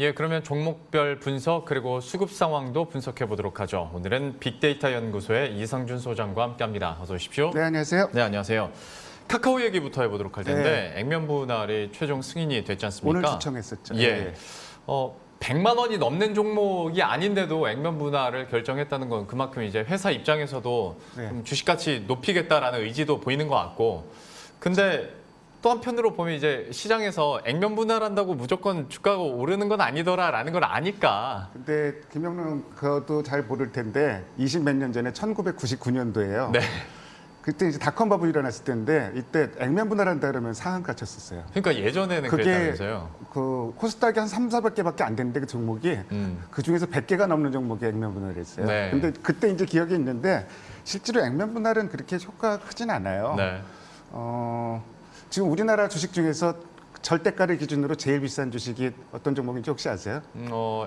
예, 그러면 종목별 분석 그리고 수급 상황도 분석해 보도록 하죠. 오늘은 빅데이터 연구소의 이상준 소장과 함께합니다. 어서 오십시오. 네, 안녕하세요. 네, 안녕하세요. 카카오 얘기부터 해보도록 할 텐데 액면 분할이 최종 승인이 됐지 않습니까? 오늘 추첨했었죠. 예. 100만 원이 넘는 종목이 아닌데도 액면 분할을 결정했다는 건 그만큼 이제 회사 입장에서도 좀 주식 가치 높이겠다라는 의지도 보이는 것 같고, 근데 또 한편으로 보면 이제 시장에서 액면 분할한다고 무조건 주가가 오르는 건 아니더라라는 걸 아니까. 근데 김영룡 그것도 잘 모를 텐데 20몇 년 전에 1999년도예요. 네. 그때 이제 닷컴 버블이 일어났을 때인데 이때 액면 분할한다 그러면 상한가 쳤었어요. 그러니까 예전에는 그게 그랬다면서요. 그 코스닥이 한 3, 400개밖에 안 됐는데 그 종목이 그 중에서 100개가 넘는 종목이 액면 분할을 했어요. 네. 근데 그때 이제 기억이 있는데 실제로 액면 분할은 그렇게 효과가 크진 않아요. 네. 지금 우리나라 주식 중에서 절대가를 기준으로 제일 비싼 주식이 어떤 종목인지 혹시 아세요?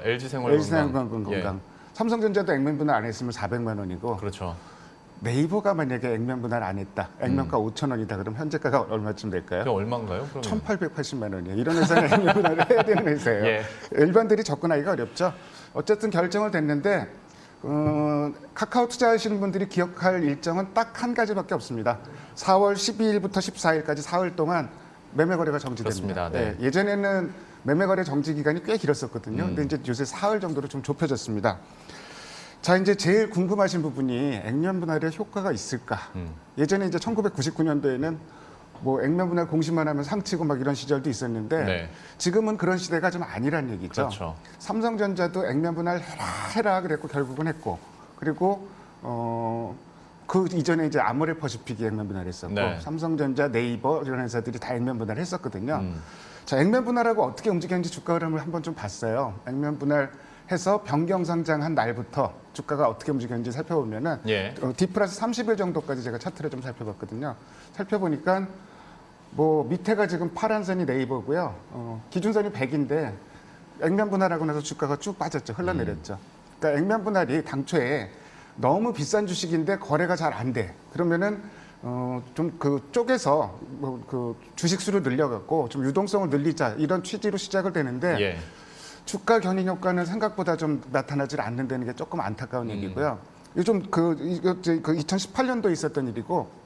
LG생활건강. 건강. 삼성전자도 액면 분할 안 했으면 400만 원이고 그렇죠. 네이버가 만약에 액면 분할 안 했다. 액면가 5천 원이다. 그럼 현재가가 얼마쯤 될까요? 그게 얼마인가요? 그러면? 1,880만 원이에요. 이런 회사는 액면 분할을 해야 되는 회사예요. 예. 일반들이 접근하기가 어렵죠. 어쨌든 결정을 됐는데 카카오 투자하시는 분들이 기억할 일정은 딱 한 가지밖에 없습니다. 4월 12일부터 14일까지 사흘 동안 매매 거래가 정지됩니다. 그렇습니다. 네. 예전에는 매매 거래 정지 기간이 꽤 길었었거든요. 근데 이제 요새 사흘 정도로 좀 좁혀졌습니다. 자, 이제 제일 궁금하신 부분이 액면 분할에 효과가 있을까? 예전에 이제 1999년도에는 뭐 액면 분할 공시만 하면 상치고 막 이런 시절도 있었는데 네. 지금은 그런 시대가 좀 아니란 얘기죠. 그렇죠. 삼성전자도 액면 분할 해라 그랬고 결국은 했고, 그리고 그 이전에 이제 아모레퍼시픽이 액면 분할했었고 네. 삼성전자, 네이버 이런 회사들이 다 액면 분할했었거든요. 자, 액면 분할하고 어떻게 움직였는지 주가 흐름을 한번 좀 봤어요. 액면 분할해서 변경 상장한 날부터 주가가 어떻게 움직였는지 살펴보면은 D 플러스 30일 정도까지 제가 차트를 좀 살펴봤거든요. 살펴보니까 뭐 밑에가 지금 파란 선이 네이버고요. 기준선이 100인데 액면 분할하고 나서 주가가 쭉 빠졌죠. 흘러내렸죠. 그러니까 액면 분할이 당초에 너무 비싼 주식인데 거래가 잘 안 돼. 그러면은 좀 그 쪽에서 뭐 그 주식 수를 늘려갖고 좀 유동성을 늘리자 이런 취지로 시작을 되는데 주가 견인 효과는 생각보다 좀 나타나질 않는다는 게 조금 안타까운 얘기고요. 요즘 그 2018년도에 있었던 일이고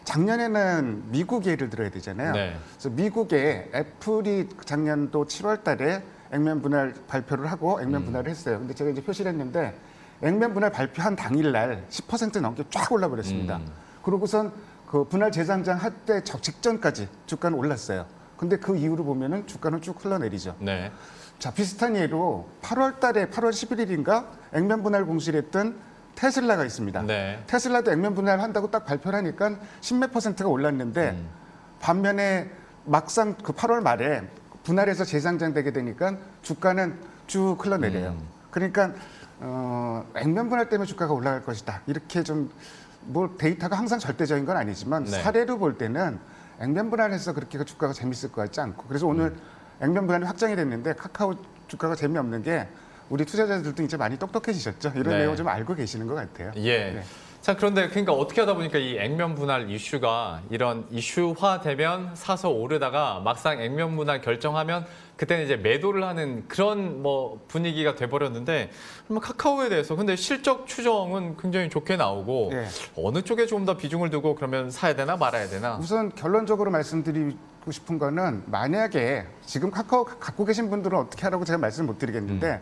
작년에는 미국 예를 들어야 되잖아요. 네. 그래서 미국에 애플이 작년도 7월달에 액면 분할 발표를 하고 액면 분할을 했어요. 근데 제가 이제 표시를 했는데 액면 분할 발표한 당일날 10% 넘게 쫙 올라버렸습니다. 그러고선 그 분할 재상장 할 때 직전까지 주가는 올랐어요. 근데 그 이후로 보면은 주가는 쭉 흘러내리죠. 네. 자, 비슷한 예로 8월 11일인가 액면 분할 공시를 했던 테슬라가 있습니다. 네. 테슬라도 액면 분할 한다고 딱 발표를 하니까 10몇 %가 올랐는데 반면에 막상 그 8월 말에 분할해서 재상장되게 되니까 주가는 쭉 흘러내려요. 그러니까 액면 분할 때문에 주가가 올라갈 것이다. 이렇게 좀 뭐 데이터가 항상 절대적인 건 아니지만 사례로 볼 때는 액면 분할해서 그렇게 주가가 재밌을 것 같지 않고, 그래서 오늘 액면 분할이 확정이 됐는데 카카오 주가가 재미없는 게 우리 투자자들도 이제 많이 똑똑해지셨죠. 이런 내용을 좀 알고 계시는 것 같아요. 예. 네. 자, 그런데 그러니까 어떻게 하다 보니까 이 액면 분할 이슈가 이런 이슈화되면 사서 오르다가 막상 액면 분할 결정하면 그때는 이제 매도를 하는 그런 뭐 분위기가 돼버렸는데, 그러면 카카오에 대해서 근데 실적 추정은 굉장히 좋게 나오고 어느 쪽에 조금 더 비중을 두고 그러면 사야 되나 말아야 되나? 우선 결론적으로 말씀드리고 싶은 거는 만약에 지금 카카오 갖고 계신 분들은 어떻게 하라고 제가 말씀 못 드리겠는데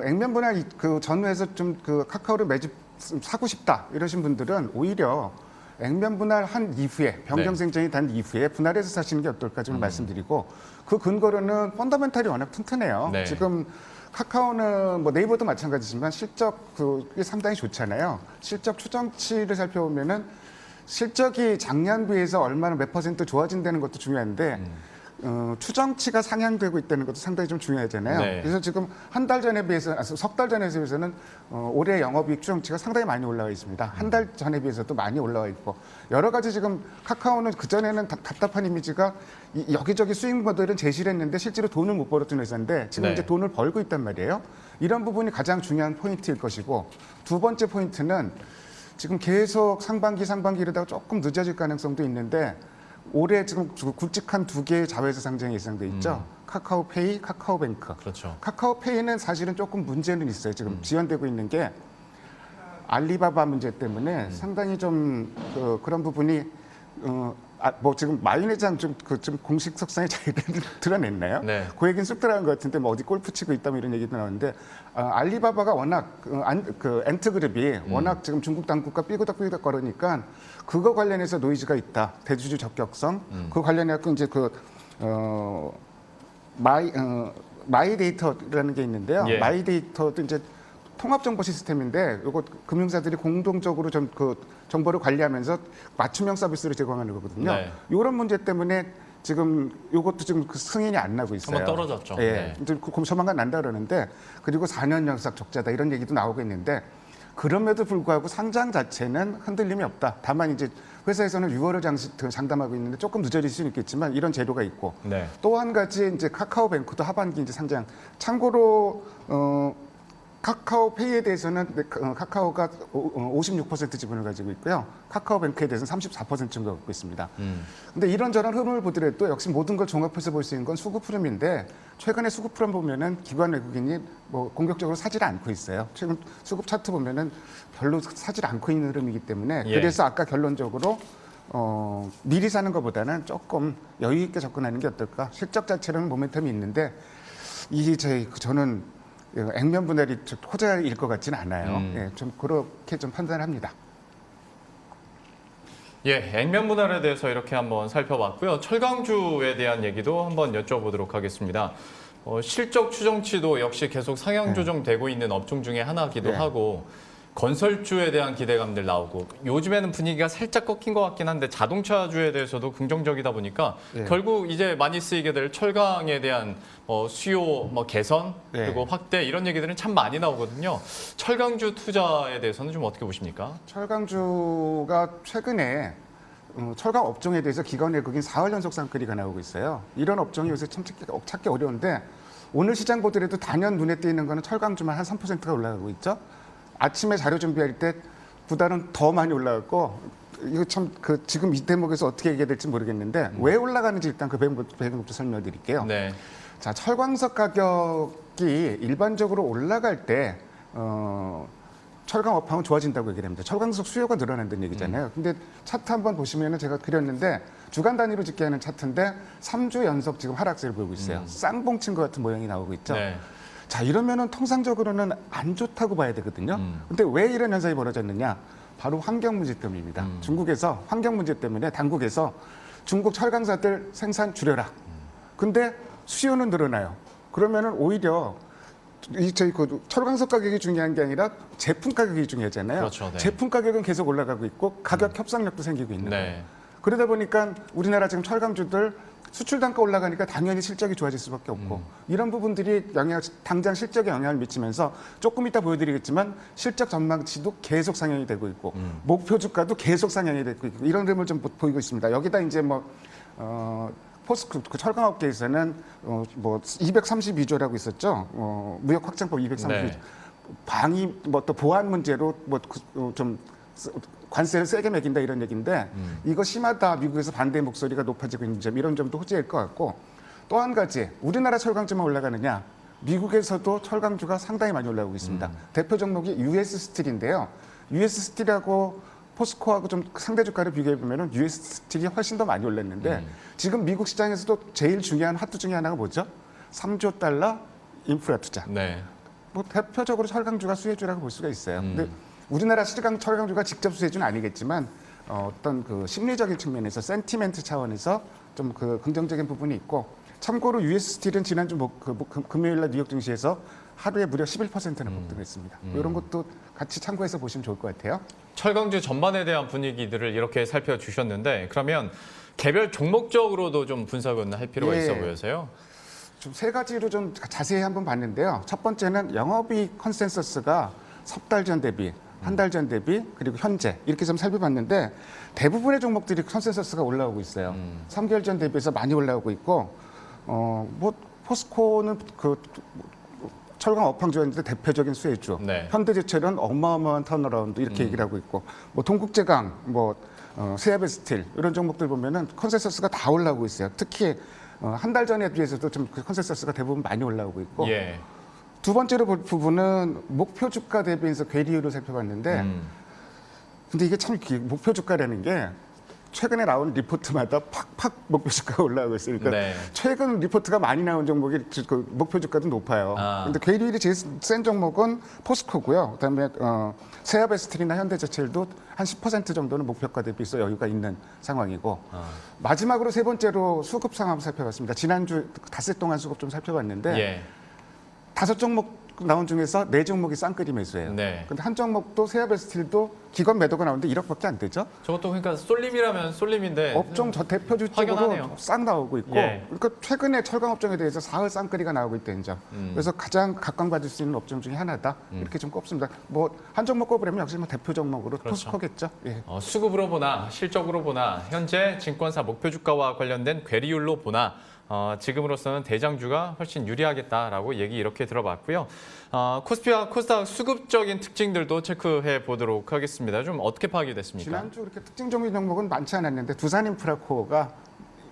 액면 분할 그 전후에서 좀 그 카카오를 매집 사고 싶다 이러신 분들은 오히려 액면 분할 한 이후에 변경 생정이 된 이후에 분할해서 사시는 게 어떨까 좀 말씀드리고, 그 근거로는 펀더멘탈이 워낙 튼튼해요. 지금 카카오는 뭐 네이버도 마찬가지지만 실적 그게 상당히 좋잖아요. 실적 추정치를 살펴보면은 실적이 작년 비해서 얼마나 몇 % 좋아진다는 것도 중요한데 추정치가 상향되고 있다는 것도 상당히 좀 중요하잖아요. 그래서 지금 한 달 전에 비해서, 석 달 전에 비해서는 올해 영업이익 추정치가 상당히 많이 올라와 있습니다. 한 달 전에 비해서도 많이 올라와 있고, 여러 가지 지금 카카오는 그전에는 답답한 이미지가 여기저기 수익 모델은 제시를 했는데 실제로 돈을 못 벌었던 회사인데 지금 이제 돈을 벌고 있단 말이에요. 이런 부분이 가장 중요한 포인트일 것이고, 두 번째 포인트는 지금 계속 상반기 이러다가 조금 늦어질 가능성도 있는데 올해 지금 굵직한 두 개의 자회사 상장이 예상돼 있죠. 카카오페이, 카카오뱅크. 그렇죠. 카카오페이는 사실은 조금 문제는 있어요. 지금 지연되고 있는 게 알리바바 문제 때문에 상당히 좀 그런 부분이 뭐 지금 마윤회장 좀 공식 석상에 자기를 드러냈나요? 네. 그 얘기는 쑥 들어간 것 같은데 뭐 어디 골프 치고 있다 뭐 이런 얘기도 나오는데 알리바바가 워낙 엔트그룹이 워낙 지금 중국 당국과 삐그덕삐그덕 거리니까 그거 관련해서 노이즈가 있다. 대주주 적격성. 그 관련해 갖고 이제 마이데이터라는 게 있는데요. 예. 마이데이터도 이제 통합정보 시스템인데 이거 금융사들이 공동적으로 좀 정보를 관리하면서 맞춤형 서비스를 제공하는 거거든요. 네. 이런 문제 때문에 지금 이것도 지금 승인이 안 나고 있어요. 한번 떨어졌죠. 예, 네. 이제 조만간 난다 그러는데 그리고 4년 연속 적자다 이런 얘기도 나오고 있는데 그럼에도 불구하고 상장 자체는 흔들림이 없다. 다만 이제 회사에서는 6월을 장담하고 있는데 조금 늦어질 수는 있겠지만 이런 제도가 있고 네. 또 한 가지 이제 카카오뱅크도 하반기 이제 상장. 참고로 카카오페이에 대해서는 카카오가 56% 지분을 가지고 있고요. 카카오뱅크에 대해서는 34% 정도 갖고 있습니다. 근데 이런저런 흐름을 보더라도 역시 모든 걸 종합해서 볼 수 있는 건 수급 흐름인데 최근에 수급 흐름 보면은 기관 외국인이 뭐 공격적으로 사질 않고 있어요. 최근 수급 차트 보면은 별로 사질 않고 있는 흐름이기 때문에 예. 그래서 아까 결론적으로 미리 사는 것보다는 조금 여유 있게 접근하는 게 어떨까? 실적 자체로는 모멘텀이 있는데 저는 액면 분할이 호재일 것 같지는 않아요. 예, 좀 그렇게 좀 판단합니다. 예, 액면 분할에 대해서 이렇게 한번 살펴봤고요. 철강주에 대한 얘기도 한번 여쭤보도록 하겠습니다. 실적 추정치도 역시 계속 상향 조정되고 있는 업종 중에 하나이기도 네. 하고 건설주에 대한 기대감들 나오고 요즘에는 분위기가 살짝 꺾인 것 같긴 한데 자동차주에 대해서도 긍정적이다 보니까 네. 결국 이제 많이 쓰이게 될 철강에 대한 수요 개선 네. 그리고 확대 이런 얘기들은 참 많이 나오거든요. 철강주 투자에 대해서는 좀 어떻게 보십니까? 철강주가 최근에 철강 업종에 대해서 기관 외국인 4월 연속 상끌이가 나오고 있어요. 이런 업종이 요새 참 찾기 어려운데 오늘 시장 보더라도 단연 눈에 띄는 거는 철강주만 한 3%가 올라가고 있죠. 아침에 자료 준비할 때 구달은 더 많이 올라갔고 이거 참 지금 이 대목에서 어떻게 얘기해야 될지 모르겠는데 왜 올라가는지 일단 그 배경부터 설명드릴게요. 네. 자, 철광석 가격이 일반적으로 올라갈 때 철강 업황은 좋아진다고 얘기를 합니다. 철광석 수요가 늘어난다는 얘기잖아요. 근데 차트 한번 보시면은 제가 그렸는데 주간 단위로 집계하는 차트인데 3주 연속 지금 하락세를 보이고 있어요. 쌍봉 친 것 같은 모양이 나오고 있죠. 네. 자, 이러면은 통상적으로는 안 좋다고 봐야 되거든요. 근데 왜 이런 현상이 벌어졌느냐? 바로 환경 문제 때문입니다. 중국에서 환경 문제 때문에 당국에서 중국 철강사들 생산 줄여라. 근데 수요는 늘어나요. 그러면은 오히려 저희 철강석 가격이 중요한 게 아니라 제품 가격이 중요하잖아요. 그렇죠, 네. 제품 가격은 계속 올라가고 있고 가격 협상력도 생기고 있는 거예요. 네. 그러다 보니까 우리나라 지금 철강주들 수출 단가 올라가니까 당연히 실적이 좋아질 수밖에 없고 이런 부분들이 당장 실적에 영향을 미치면서 조금 이따 보여드리겠지만 실적 전망치도 계속 상향이 되고 있고 목표 주가도 계속 상향이 되고 있고 이런 흐름을 좀 보이고 있습니다. 여기다 이제 포스코 철강업계에서는 232조라고 있었죠. 무역 확장법 232조. 네. 방위 또 보안 문제로 좀 관세를 세게 매긴다 이런 얘기인데 이거 심하다 미국에서 반대 목소리가 높아지고 있는 점 이런 점도 호재일 것 같고 또 한 가지 우리나라 철강주만 올라가느냐 미국에서도 철강주가 상당히 많이 올라오고 있습니다. 대표 종목이 US 스틸인데요. US 스틸하고 포스코하고 좀 상대 주가를 비교해 보면은 US 스틸이 훨씬 더 많이 올랐는데 지금 미국 시장에서도 제일 중요한 핫두 중에 하나가 뭐죠? 3조 달러 인프라 투자. 네. 대표적으로 철강주가 수혜주라고 볼 수가 있어요. 근데 우리나라 철강주가 직접 수혜주는 아니겠지만 어떤 심리적인 측면에서 센티멘트 차원에서 좀 긍정적인 부분이 있고 참고로 US 스틸은 지난주 금요일날 뉴욕 증시에서 하루에 무려 11%나 폭등했습니다. 이런 것도 같이 참고해서 보시면 좋을 것 같아요. 철강주 전반에 대한 분위기들을 이렇게 살펴주셨는데 그러면 개별 종목적으로도 좀 분석은 할 필요가 있어 보여서요. 좀 세 가지로 좀 자세히 한번 봤는데요. 첫 번째는 영업이익 컨센서스가 석 달 전 대비, 한 달 전 대비, 그리고 현재 이렇게 좀 살펴봤는데 대부분의 종목들이 컨센서스가 올라오고 있어요. 3개월 전 대비해서 많이 올라오고 있고 포스코는 철강 업황주였는데 대표적인 수혜주. 네. 현대제철은 어마어마한 턴어라운드 이렇게 얘기를 하고 있고 동국제강 세아베 스틸 이런 종목들 보면은 컨센서스가 다 올라오고 있어요. 특히 한 달 전에 비해서도 좀 그 컨센서스가 대부분 많이 올라오고 있고 예. 두 번째로 볼 부분은 목표 주가 대비해서 괴리율을 살펴봤는데 근데 이게 참 목표 주가라는 게 최근에 나온 리포트마다 팍팍 목표 주가가 올라오고 있으니까 네. 최근 리포트가 많이 나온 종목이 그 목표 주가도 높아요. 근데 괴리율이 제일 센 종목은 포스코고요. 그다음에 세아베스틸이나 현대제철도 한 10% 정도는 목표가 대비해서 여유가 있는 상황이고 마지막으로 세 번째로 수급 상황 살펴봤습니다. 지난주 닷새 동안 수급 좀 살펴봤는데 예. 5종목 나온 중에서 4종목이 쌍끌이 매수예요. 네. 근데 한 종목도 세아베스틸도 기관 매도가 나오는데 1억밖에 안 되죠. 저것도 그러니까 쏠림이라면 쏠림인데 업종 저 대표주 확연하네요. 쪽으로 싹 나오고 있고 예. 그러니까 최근에 철강 업종에 대해서 사흘 쌍끌이가 나오고 있다는 점. 그래서 가장 각광받을 수 있는 업종 중에 하나다. 이렇게 좀 꼽습니다. 뭐 한 종목 꼽으려면 역시 뭐 대표 종목으로 그렇죠. 포스코겠죠. 예. 수급으로 보나 실적으로 보나 현재 증권사 목표 주가와 관련된 괴리율로 보나 지금으로서는 대장주가 훨씬 유리하겠다라고 얘기 이렇게 들어봤고요. 코스피와 코스닥 수급적인 특징들도 체크해 보도록 하겠습니다. 좀 어떻게 파악이 됐습니까? 지난주 이렇게 특징 종목은 많지 않았는데 두산인프라코어가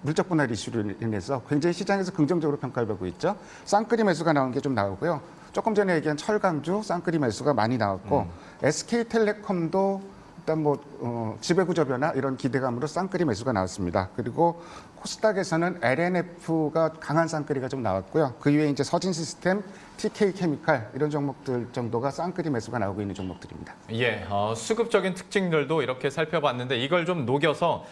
물적 분할 이슈로 인해서 굉장히 시장에서 긍정적으로 평가를 받고 있죠. 쌍끌이 매수가 나온 게 좀 나오고요. 조금 전에 얘기한 철강주 쌍끌이 매수가 많이 나왔고 SK텔레콤도 일단 지배구조 변화 이런 기대감으로 쌍끌이 매수가 나왔습니다. 그리고 코스닥에서는 LNF가 강한 쌍끌이가 좀 나왔고요. 그 이후에 이제 서진시스템, TK케미칼 이런 종목들 정도가 쌍끌이 매수가 나오고 있는 종목들입니다. 예, 수급적인 특징들도 이렇게 살펴봤는데 이걸 좀 녹여서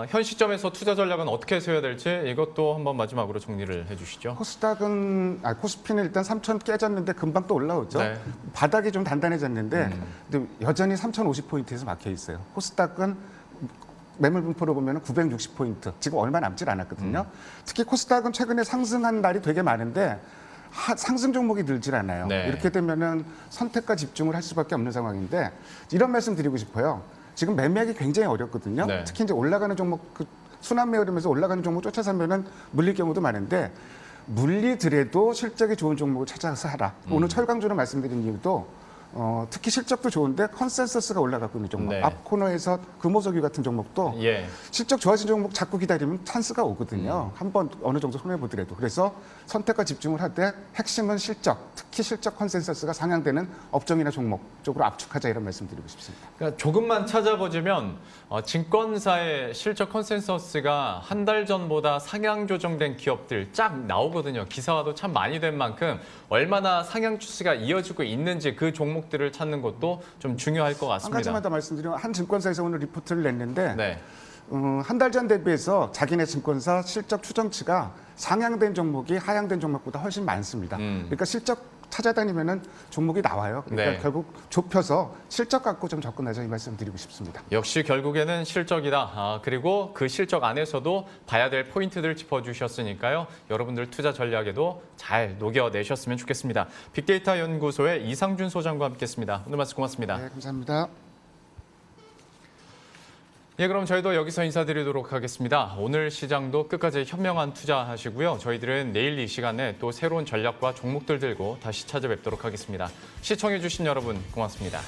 현 시점에서 투자 전략은 어떻게 세워야 될지 이것도 한번 마지막으로 정리를 해주시죠. 코스피는 일단 3,000 깨졌는데 금방 또 올라오죠. 네. 바닥이 좀 단단해졌는데 근데 여전히 3,050포인트에서 막혀 있어요. 코스닥은 매물 분포로 보면 960포인트, 지금 얼마 남질 않았거든요. 특히 코스닥은 최근에 상승한 날이 되게 많은데 상승 종목이 늘질 않아요. 네. 이렇게 되면은 선택과 집중을 할 수밖에 없는 상황인데 이런 말씀 드리고 싶어요. 지금 매매하기 굉장히 어렵거든요. 네. 특히 이제 올라가는 종목, 순환 매매하면서 올라가는 종목 쫓아 사면은 물릴 경우도 많은데 물리더라도 실적이 좋은 종목을 찾아서 하라. 오늘 철강주를 말씀드린 이유도 특히 실적도 좋은데 컨센서스가 올라가고 있는 종목. 네. 앞 코너에서 금호석유 같은 종목도 예. 실적 좋아진 종목 자꾸 기다리면 찬스가 오거든요. 한번 어느 정도 손해보더라도. 그래서 선택과 집중을 하되 핵심은 실적, 특히 실적 컨센서스가 상향되는 업종이나 종목 쪽으로 압축하자 이런 말씀 드리고 싶습니다. 그러니까 조금만 찾아보자면 증권사의 실적 컨센서스가 한 달 전보다 상향 조정된 기업들 쫙 나오거든요. 기사화도 참 많이 된 만큼 얼마나 상향 추세가 이어지고 있는지 그 종목들을 찾는 것도 좀 중요할 것 한 같습니다. 가지만 더 말씀드리면 한 증권사에서 오늘 리포트를 냈는데 네. 한 달 전 대비해서 자기네 증권사 실적 추정치가 상향된 종목이 하향된 종목보다 훨씬 많습니다. 그러니까 실적 찾아다니면은 종목이 나와요. 그러니까 네. 결국 좁혀서 실적 갖고 좀 접근하자 이 말씀 드리고 싶습니다. 역시 결국에는 실적이다. 그리고 그 실적 안에서도 봐야 될 포인트들 짚어주셨으니까요. 여러분들 투자 전략에도 잘 녹여내셨으면 좋겠습니다. 빅데이터 연구소의 이상준 소장과 함께했습니다. 오늘 말씀 고맙습니다. 네, 감사합니다. 예, 그럼 저희도 여기서 인사드리도록 하겠습니다. 오늘 시장도 끝까지 현명한 투자하시고요. 저희들은 내일 이 시간에 또 새로운 전략과 종목들 들고 다시 찾아뵙도록 하겠습니다. 시청해주신 여러분 고맙습니다.